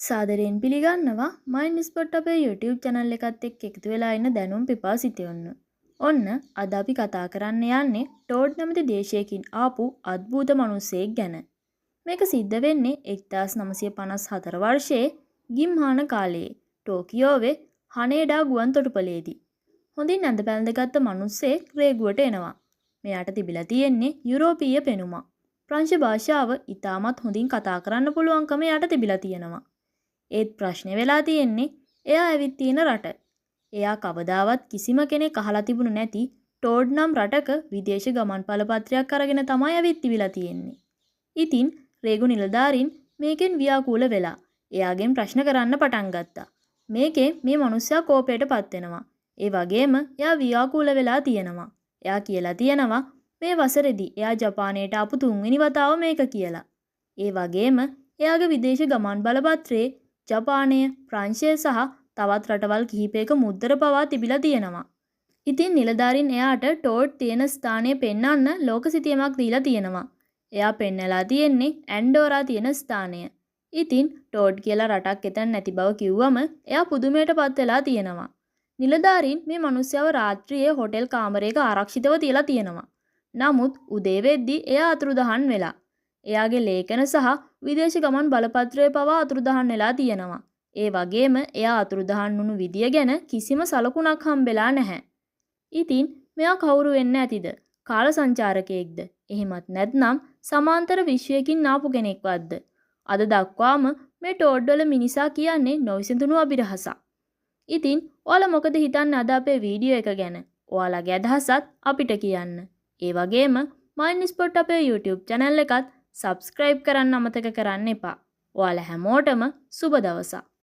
සාදරයෙන් පිළිගන්නවා mind spot අපේ YouTube channel එකත් එක්ක එකතු වෙලා ඉන්න දැනුම් පිපාසිතයොන්න. ඔන්න අද අපි කතා කරන්න යන්නේ ටෝඩ් නැමැති දේශයකින් ආපු අద్භූත මිනිසෙක් ගැන. මේක සිද්ධ වෙන්නේ 1954 වර්ෂයේ ගිම්හාන කාලයේ ටෝකියෝවේ හනේඩා ගුවන් තොටුපළේදී. හොඳින් ඇඳ පැළඳගත්ත මිනිස්සෙක් රේගුවට එනවා. මෙයාට තිබිලා තියෙන්නේ යුරෝපීය පෙනුමක්. ප්‍රංශ භාෂාව ඉතාමත් හොඳින් කතා කරන්න පුළුවන්කම එයාට තිබිලා තියෙනවා. ඒත් ප්‍රශ්නේ වෙලා තියෙන්නේ එයා ඇවිත් තියෙන රට. එයා කවදාවත් කිසිම කෙනෙක් අහලා තිබුණු නැති ටෝඩ් නම් රටක විදේශ ගමන් පළපත්‍රයක් අරගෙන තමයි ඇවිත් තිබිලා තියෙන්නේ. ඉතින් රේගු නිලධාරීන් මේකෙන් ව්‍යාකූල වෙලා එයාගෙන් ප්‍රශ්න කරන්න පටන් ගත්තා. මේකේ මේ මිනිස්සයා කෝපයටපත් වෙනවා. ඒ වගේම එයා ව්‍යාකූල වෙලා තියෙනවා. එයා කියලා තියෙනවා මේ වසරේදී එයා ජපානයට ආපු 3 වෙනි වතාව මේක කියලා. ඒ වගේම එයාගේ විදේශ ගමන් බලපත්‍රයේ ජපානය, ප්‍රංශය සහ තවත් රටවල් කිහිපයක මුද්දර පවා තිබිලා තියෙනවා. ඉතින් නිලධාරීන් එයාට ටෝඩ් තියෙන ස්ථානය පෙන්වන්න ලෝක සිතියමක් දීලා තියෙනවා. එයා පෙන්නලා තියෙන්නේ ඇන්ඩෝරා තියෙන ස්ථානය. ඉතින් ටෝඩ් කියලා රටක් එතන නැති බව කිව්වම එයා පුදුමයටපත් වෙලා තියෙනවා. නිලධාරීන් මේ මිනිස්සයව රාත්‍රියේ හොටෙල් කාමරයක ආරක්ෂිතව තියලා තියෙනවා. නමුත් උදේ වෙද්දී එයා අතුරුදහන් වෙලා. එයාගේ ලේඛන සහ විදේශ ගමන් බලපත්‍රය පවා අතුරුදහන් වෙලා තියෙනවා. ඒ වගේම එයා අතුරුදහන් වුණු විදිය ගැන කිසිම සලකුණක් හම්බෙලා නැහැ. ඉතින් මෙයා කවුරු වෙන්න ඇතිද? කාල සංචාරකයෙක්ද? එහෙමත් නැත්නම් සමාන්තර විශ්වයකින් ආපු කෙනෙක්වත්ද? අද දක්වාම මේ ටෝඩ් වල මිනිසා කියන්නේ නොවිසඳුණු අභිරහසක්. ඉතින් ඔයාලා මොකද හිතන්නේ අද අපේ වීඩියෝ එක ගැන? ඔයාලගේ අදහසත් අපිට කියන්න. ඒ වගේම මයින්ඩ් ස්පොට් අපේ YouTube channel එකත් subscribe කරන්න අමතක කරන්න එපා. ඔයාලා හැමෝටම සුබ දවසක්.